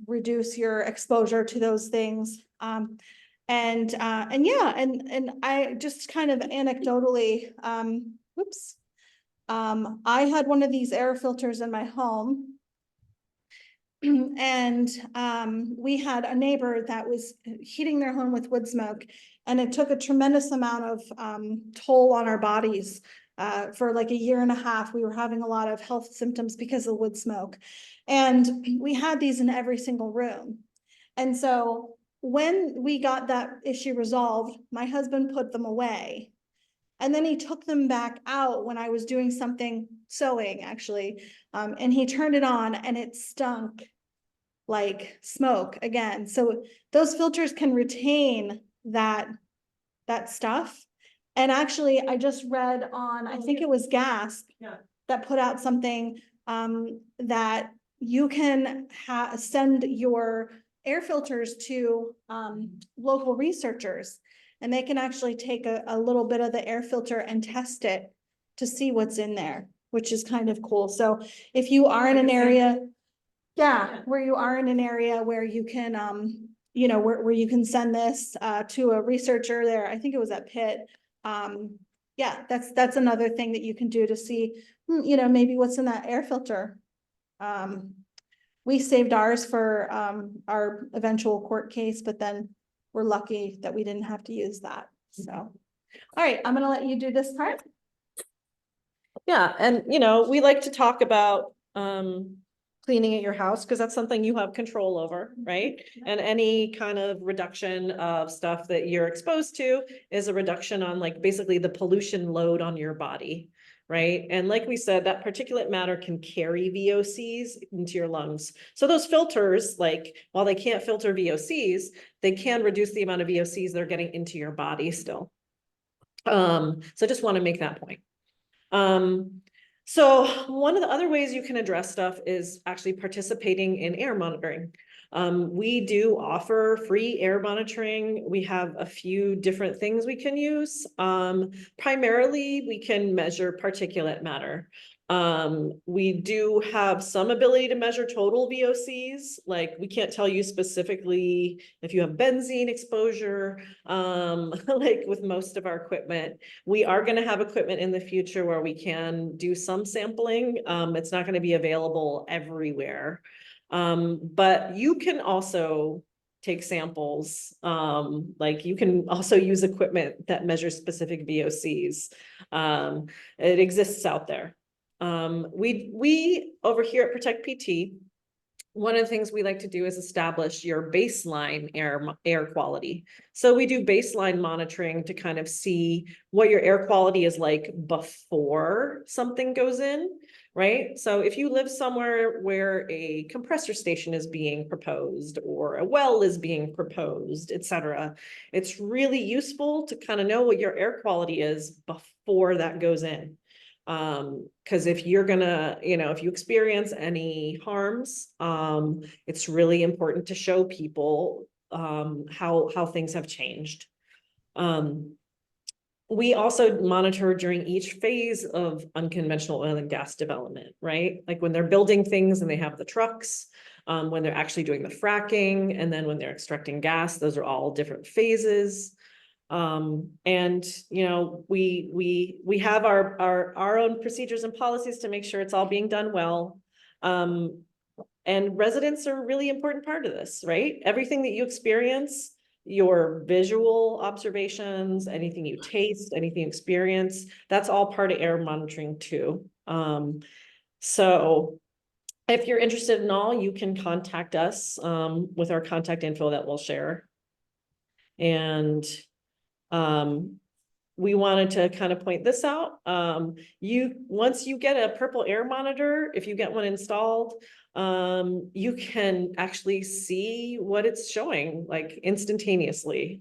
reduce your exposure to those things. And yeah, and I just kind of anecdotally, whoops. I had one of these air filters in my home. And, we had a neighbor that was heating their home with wood smoke. And it took a tremendous amount of, toll on our bodies. For like a year and a half, we were having a lot of health symptoms because of wood smoke. And we had these in every single room. And so when we got that issue resolved, my husband put them away. And then he took them back out when I was doing something, sewing actually. And he turned it on and it stunk like smoke again. So those filters can retain that stuff. And actually, I just read on, I think it was Gasp, Yeah. that put out something, that you can send your air filters to, local researchers. And they can actually take a little bit of the air filter and test it to see what's in there, which is kind of cool. So if you are in an area, where you are in an area where you can, where you can send this, to a researcher there, I think it was at Pitt. Yeah, that's another thing that you can do to see, maybe what's in that air filter. We saved ours for, our eventual court case, but then we're lucky that we didn't have to use that, so. All right, I'm gonna let you do this part. Yeah, and we like to talk about cleaning at your house because that's something you have control over, right? And any kind of reduction of stuff that you're exposed to is a reduction on like basically the pollution load on your body, right? And like we said, that particulate matter can carry VOCs into your lungs. So those filters, like while they can't filter VOCs, they can reduce the amount of VOCs that are getting into your body still. So just want to make that point. So one of the other ways you can address stuff is actually participating in air monitoring. We do offer free air monitoring. We have a few different things we can use. Primarily, we can measure particulate matter. We do have some ability to measure total VOCs. Like we can't tell you specifically if you have benzene exposure, like with most of our equipment. We are going to have equipment in the future where we can do some sampling. It's not going to be available everywhere. But you can also take samples. Like you can also use equipment that measures specific VOCs. It exists out there. We over here at Protect PT, one of the things we like to do is establish your baseline air quality. So we do baseline monitoring to kind of see what your air quality is like before something goes in, right? So if you live somewhere where a compressor station is being proposed or a well is being proposed, etc., it's really useful to kind of know what your air quality is before that goes in. Because if you're gonna, if you experience any harms, it's really important to show people how things have changed. We also monitor during each phase of unconventional oil and gas development, right? Like when they're building things and they have the trucks, when they're actually doing the fracking, and then when they're extracting gas, those are all different phases. And we have our own procedures and policies to make sure it's all being done well. And residents are a really important part of this, right? Everything that you experience, your visual observations, anything you taste, anything you experience, that's all part of air monitoring too. So if you're interested in all, you can contact us with our contact info that we'll share. And we wanted to kind of point this out. Once you get a purple air monitor, if you get one installed, you can actually see what it's showing like instantaneously.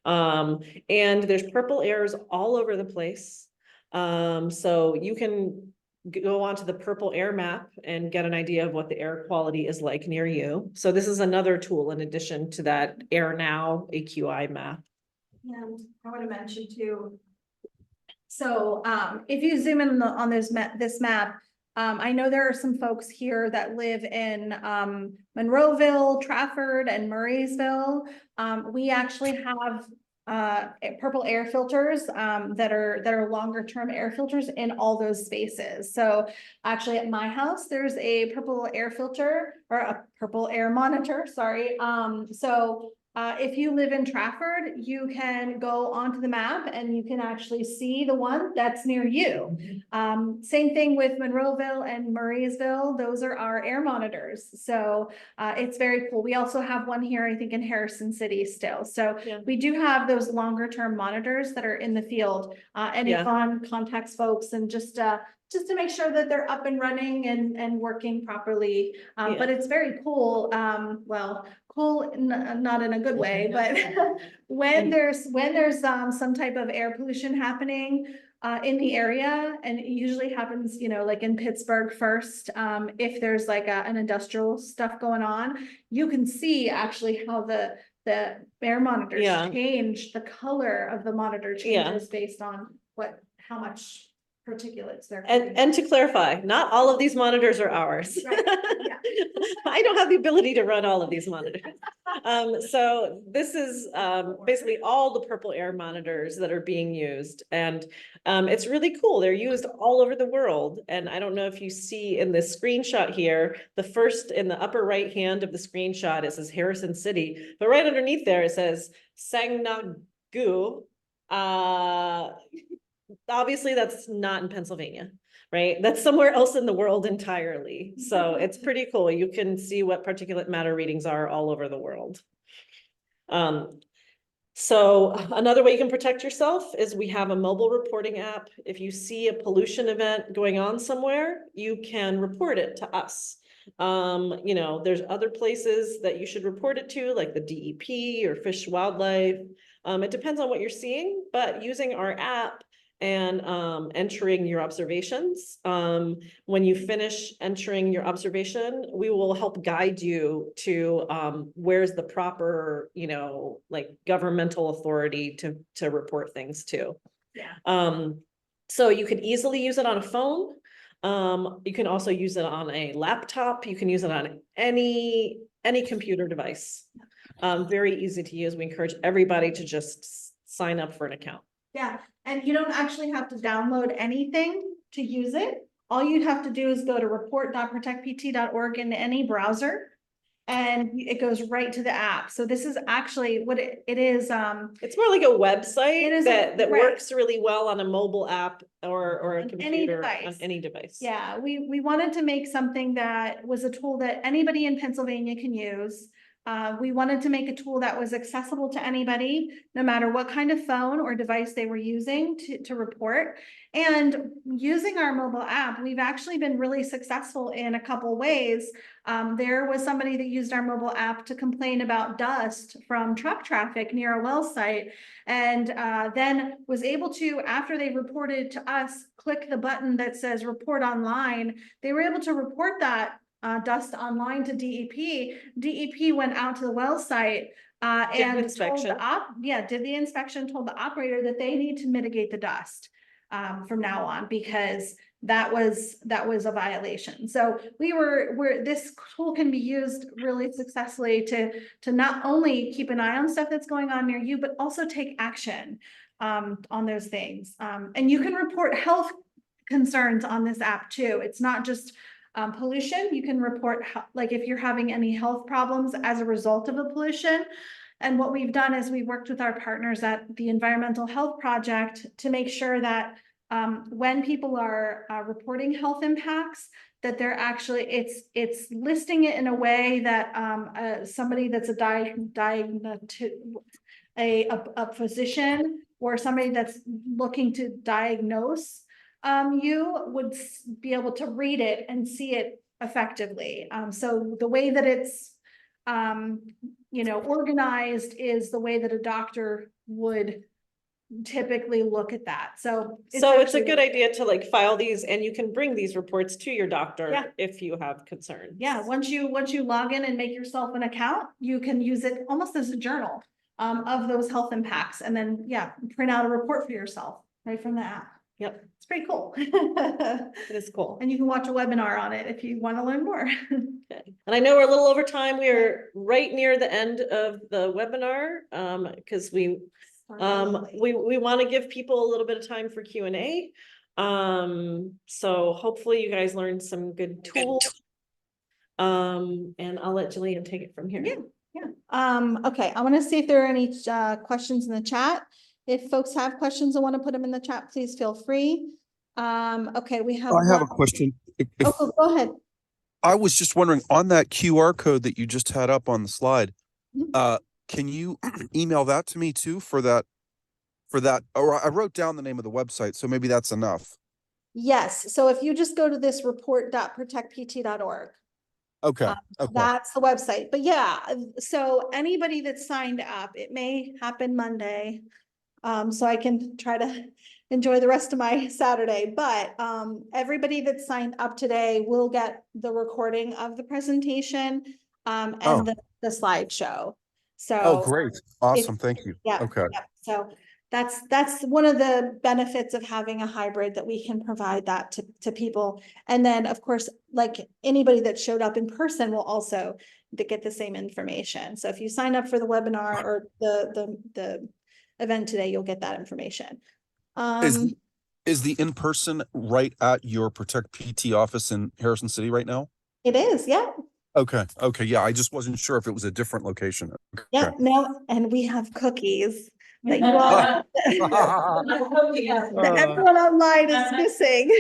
And there's purple airs all over the place. So you can go onto the purple air map and get an idea of what the air quality is like near you. So this is another tool in addition to that Air Now AQI map. And I want to mention too. So if you zoom in on this map, I know there are some folks here that live in Monroeville, Trafford, and Murraysville. We actually have purple air filters that are longer term air filters in all those spaces. So actually at my house, there's a purple air filter or a purple air monitor, sorry. If you live in Trafford, you can go onto the map and you can actually see the one that's near you. Same thing with Monroeville and Murraysville. Those are our air monitors. So it's very cool. We also have one here, I think in Harrison City still. So Yeah. we do have those longer term monitors that are in the field. And Yeah. Yvonne contacts folks and just to make sure that they're up and running and working properly. Yeah. But it's very cool. Cool, not in a good way, but when there's some type of air pollution happening in the area, and it usually happens, you know, like in Pittsburgh first, if there's like an industrial stuff going on, you can see actually how the air monitors Yeah. change, the color of the monitor Yeah. changes based on how much particulates they're. And to clarify, not all of these monitors are ours. Right, yeah. I don't have the ability to run all of these monitors. So this is basically all the purple air monitors that are being used. And it's really cool. They're used all over the world. And I don't know if you see in this screenshot here, the first in the upper right hand of the screenshot, it says Harrison City, but right underneath there, it says Sangnagu. Obviously that's not in Pennsylvania, right? That's somewhere else in the world entirely. So it's pretty cool. You can see what particulate matter readings are all over the world. So another way you can protect yourself is we have a mobile reporting app. If you see a pollution event going on somewhere, you can report it to us. You know, there's other places that you should report it to, like the DEP or Fish Wildlife. It depends on what you're seeing, but using our app and entering your observations. When you finish entering your observation, we will help guide you to where's the proper, you know, like governmental authority to report things to. Yeah. So you could easily use it on a phone. You can also use it on a laptop. You can use it on any computer device. Very easy to use. We encourage everybody to just sign up for an account. Yeah, and you don't actually have to download anything to use it. All you'd have to do is go to report.protectpt.org in any browser. And it goes right to the app. So this is actually what it is. It's more like a website It is that right. works really well on a mobile app or a On any computer, on device. any device. Yeah, we wanted to make something that was a tool that anybody in Pennsylvania can use. We wanted to make a tool that was accessible to anybody, no matter what kind of phone or device they were using to report. And using our mobile app, we've actually been really successful in a couple ways. There was somebody that used our mobile app to complain about dust from truck traffic near a well site, and then was able to, after they reported to us, click the button that says report online. They were able to report that dust online to DEP. DEP went out to the well site and inspection. did the inspection, told the operator that they need to mitigate the dust from now on, because that was a violation. So this tool can be used really successfully to not only keep an eye on stuff that's going on near you, but also take action on those things. And you can report health concerns on this app too. It's not just pollution. You can report like if you're having any health problems as a result of a pollution. And what we've done is we've worked with our partners at the Environmental Health Project to make sure that when people are reporting health impacts, that they're actually, it's listing it in a way that somebody that's a physician or somebody that's looking to diagnose you would be able to read it and see it effectively. So the way that it's organized is the way that a doctor would typically look at that. So it's a actually good idea to like file these, and you can bring these reports to your doctor Yeah. if you have concerns. Yeah, once you log in and make yourself an account, you can use it almost as a journal of those health impacts, and then print out a report for yourself right from the app. Yep, It's pretty cool. it is cool. And you can watch a webinar on it if you want to learn more. Okay. And I know we're a little over time. We are right near the end of the webinar, because we want to give people a little bit of time for Q&A. So hopefully you guys learned some good tools. And I'll let Jillian take it from here. Okay, I want to see if there are any questions in the chat. If folks have questions and want to put them in the chat, please feel free. Okay, we have. I have a question. Oh, go ahead. I was just wondering, on that QR code that you just had up on the slide, Mhm. can you email that to me too for that? Or I wrote down the name of the website, so maybe that's enough. Yes, so if you just go to this report.protectpt.org. Okay. Okay. That's the website, but yeah, so anybody that's signed up, it may happen Monday. So I can try to enjoy the rest of my Saturday, but everybody that signed up today will get the recording of the presentation and the slideshow. So Oh, great. Awesome. Thank you. Yeah. Okay. Yeah. So that's one of the benefits of having a hybrid, that we can provide that to people. And then of course, like anybody that showed up in person will also get the same information. So if you sign up for the webinar or the event today, you'll get that information. Is the in-person right at your Protect PT office in Harrison City right now? It is, yeah. Okay. Okay. Yeah. I just wasn't sure if it was a different location. Yeah, no, and we have cookies that you all, that everyone online is missing.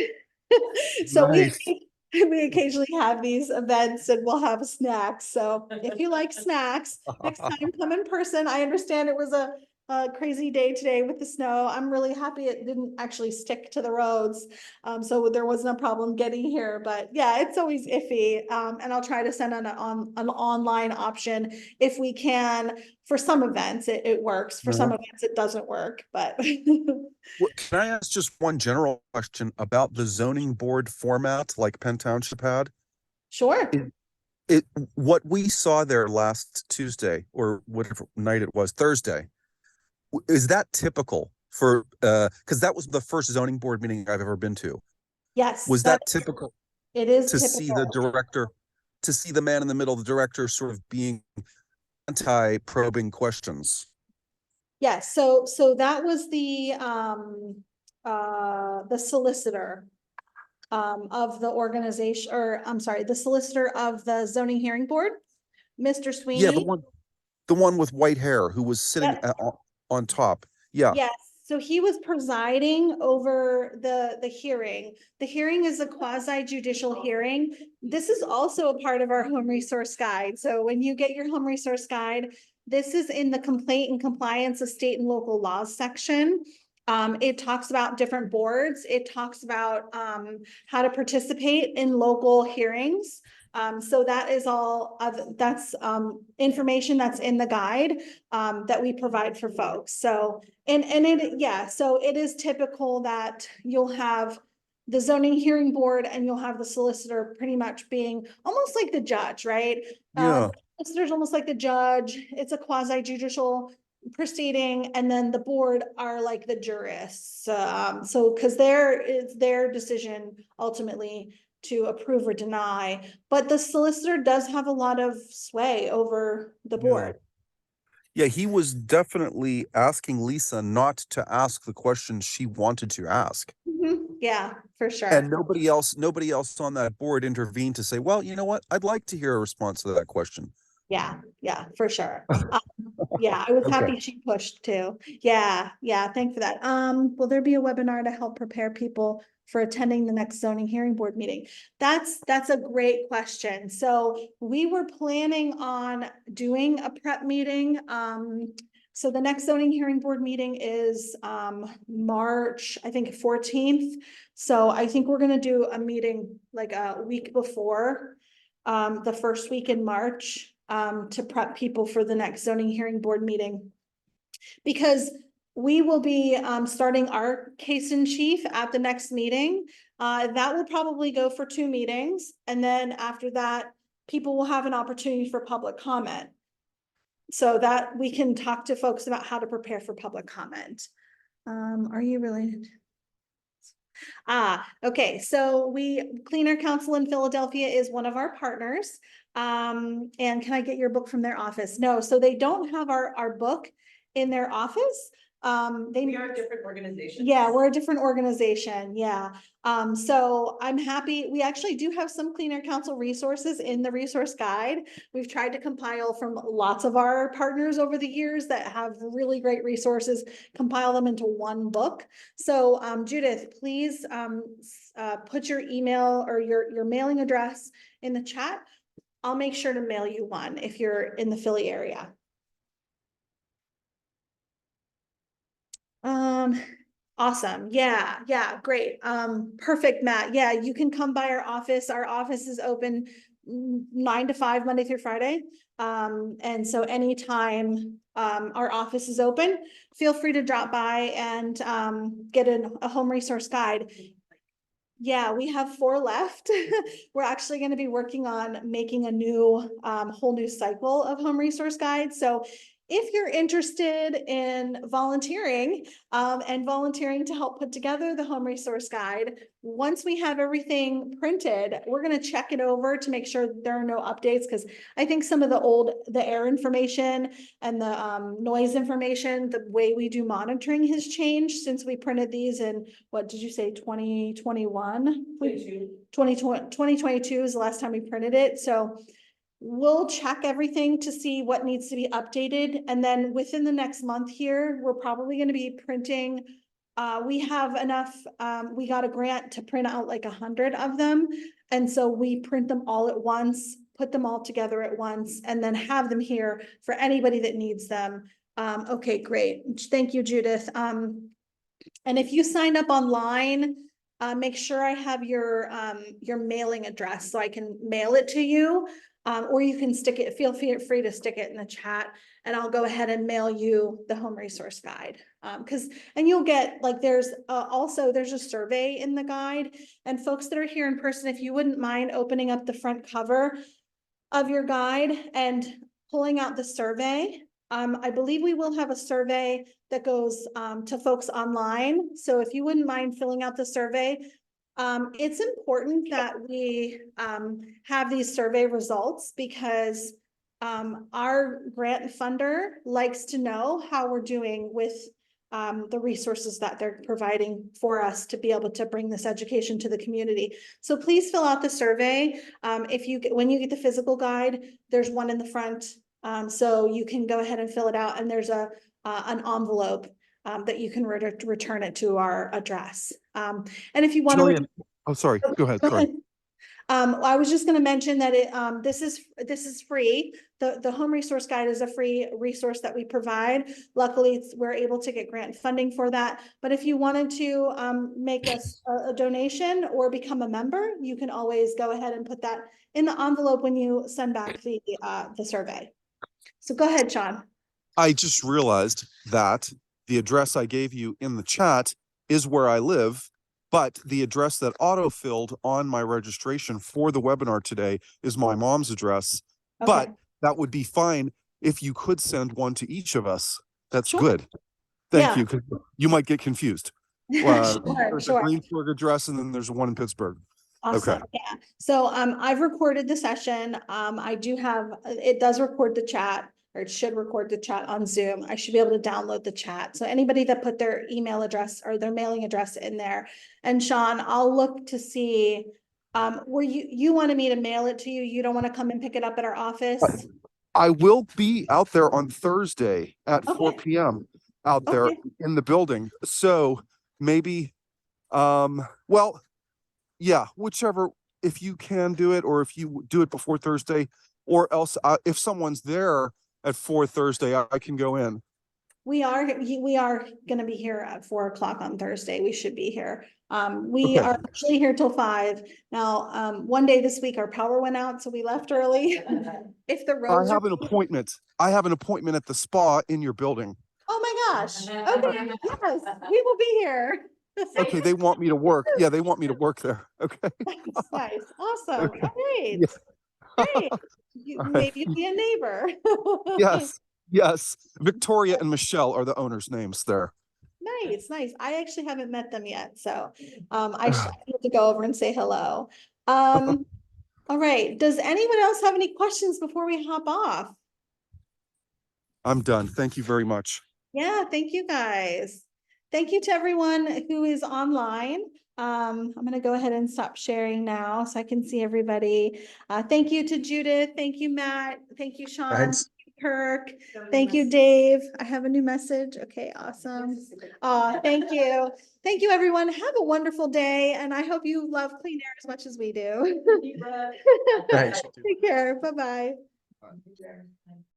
So Nice. we occasionally have these events and we'll have snacks. So if you like snacks, next time come in person. I understand it was a crazy day today with the snow. I'm really happy it didn't actually stick to the roads. So there wasn't a problem getting here, but yeah, it's always iffy. And I'll try to send an online option if we can. For some events, it works. For some events, it doesn't work, but. Can I ask just one general question about the zoning board format like Penn Township had? Sure. What we saw there last Tuesday, or whatever night it was, Thursday, is that typical for, because that was the first zoning board meeting I've ever been to. Yes. Was that typical? It is to typical. see the director, to see the man in the middle, the director sort of being anti-probing questions. Yes, so that was the solicitor of the organization, or I'm sorry, the solicitor of the zoning hearing board, Mr. Sweeney. Yeah, the one with white hair who was sitting on top. Yeah. Yes, so he was presiding over the hearing. The hearing is a quasi judicial hearing. This is also a part of our home resource guide. So when you get your home resource guide, this is in the complaint and compliance of state and local laws section. It talks about different boards. It talks about how to participate in local hearings. So that is all of that's information that's in the guide that we provide for folks. So so it is typical that you'll have the zoning hearing board and you'll have the solicitor pretty much being almost like the judge, right? Yeah. Solicitor's almost like the judge. It's a quasi judicial proceeding, and then the board are like the jurists. So because it's their decision ultimately to approve or deny, but the solicitor does have a lot of sway over the board. Yeah, he was definitely asking Lisa not to ask the questions she wanted to ask. Mm-hmm. Yeah, for sure. And nobody else on that board intervened to say, well, you know what? I'd like to hear a response to that question. Yeah, for sure. Yeah, I was Okay. happy she pushed too. Yeah, thanks for that. Will there be a webinar to help prepare people for attending the next zoning hearing board meeting? That's a great question. So we were planning on doing a prep meeting. So the next zoning hearing board meeting is March, I think 14th. So I think we're gonna do a meeting like a week before the first week in March to prep people for the next zoning hearing board meeting. Because we will be starting our case in chief at the next meeting. That will probably go for 2 meetings. And then after that, people will have an opportunity for public comment. So that we can talk to folks about how to prepare for public comment. Are you related? Okay, so Clean Air Council in Philadelphia is one of our partners. And can I get your book from their office? No, so they don't have our book in their office. We are a different organization. Yeah, we're a different organization, yeah. So I'm happy, we actually do have some Clean Air Council resources in the resource guide. We've tried to compile from lots of our partners over the years that have really great resources, compile them into one book. So Judith, please put your email or your mailing address in the chat. I'll make sure to mail you one if you're in the Philly area. Awesome. Yeah, great. Perfect, Matt. Yeah, you can come by our office. Our office is open 9 to 5, Monday through Friday. And so anytime our office is open, feel free to drop by and get a home resource guide. Yeah, we have 4 left. We're actually going to be working on making a new whole new cycle of home resource guides. So if you're interested in volunteering and volunteering to help put together the home resource guide, once we have everything printed, we're going to check it over to make sure there are no updates, because I think some of the air information and the noise information, the way we do monitoring has changed since we printed these in, what did you say, 2021? 2022 is the last time we printed it. So we'll check everything to see what needs to be updated. And then within the next month here, we're probably going to be printing. We have enough, we got a grant to print out like 100 of them. And so we print them all at once, put them all together at once, and then have them here for anybody that needs them. Okay, great. Thank you, Judith. And if you signed up online, make sure I have your mailing address so I can mail it to you. Or you can feel free to stick it in the chat, and I'll go ahead and mail you the home resource guide. And you'll get, like, there's a survey in the guide, and folks that are here in person, if you wouldn't mind opening up the front cover of your guide and pulling out the survey. I believe we will have a survey that goes to folks online. So if you wouldn't mind filling out the survey, it's important that we have these survey results, because our grant funder likes to know how we're doing with the resources that they're providing for us to be able to bring this education to the community. So please fill out the survey. When you get the physical guide, there's one in the front, so you can go ahead and fill it out, and there's an envelope that you can return it to our address. And if you want to, oh, sorry, go ahead. I was just going to mention that this is free. The home resource guide is a free resource that we provide. Luckily, we're able to get grant funding for that. But if you wanted to make us a donation or become a member, you can always go ahead and put that in the envelope when you send back the survey. So go ahead, Sean. I just realized that the address I gave you in the chat is where I live, but the address that auto-filled on my registration for the webinar today is my mom's address. Okay. But that would be fine if you could send one to each of us. That's Sure. good. Thank Yeah. you, 'cause you might get confused. Sure, There's sure. a Greensburg address, and then there's one in Pittsburgh. Awesome. Yeah. So I've recorded the session. I do have, it does record the chat or it should record the chat on Zoom. I should be able to download the chat. So anybody that put their email address or their mailing address in there. And Sean, I'll look to see, where you wanted me to mail it to you. You don't want to come and pick it up at our office? I will be out there on Thursday at 4 Okay. PM out there Okay. in the building. So maybe, well, yeah, whichever, if you can do it, or if you do it before Thursday, or else if someone's there at 4 Thursday, I can go in. We are gonna be here at 4 o'clock on Thursday. We should be here. We Okay. are actually here till 5. Now, one day this week, our power went out, so we left early. If the I roads are, have an appointment. I have an appointment at the spa in your building. oh my gosh, okay, yes, we will be here. Okay, they want me to work. Yeah, they want me to work there. Okay. Nice, awesome, Okay. all right. Yeah. Great. All right. Maybe you'll be a neighbor. Yes, yes. Victoria and Michelle are the owners' names there. Nice, nice. I actually haven't met them yet, so I should have to go over and say hello. All right. Does anyone else have any questions before we hop off? I'm done. Thank you very much. Yeah, thank you guys. Thank you to everyone who is online. I'm gonna go ahead and stop sharing now so I can see everybody. Thank you to Judith. Thank you, Matt. Thank you, Sean. Thanks. Kirk. Thank you, Dave. I have a new message. Okay, awesome. Thank you. Thank you, everyone. Have a wonderful day, and I hope you love clean air as much as we do. Thanks. Take care. Bye-bye.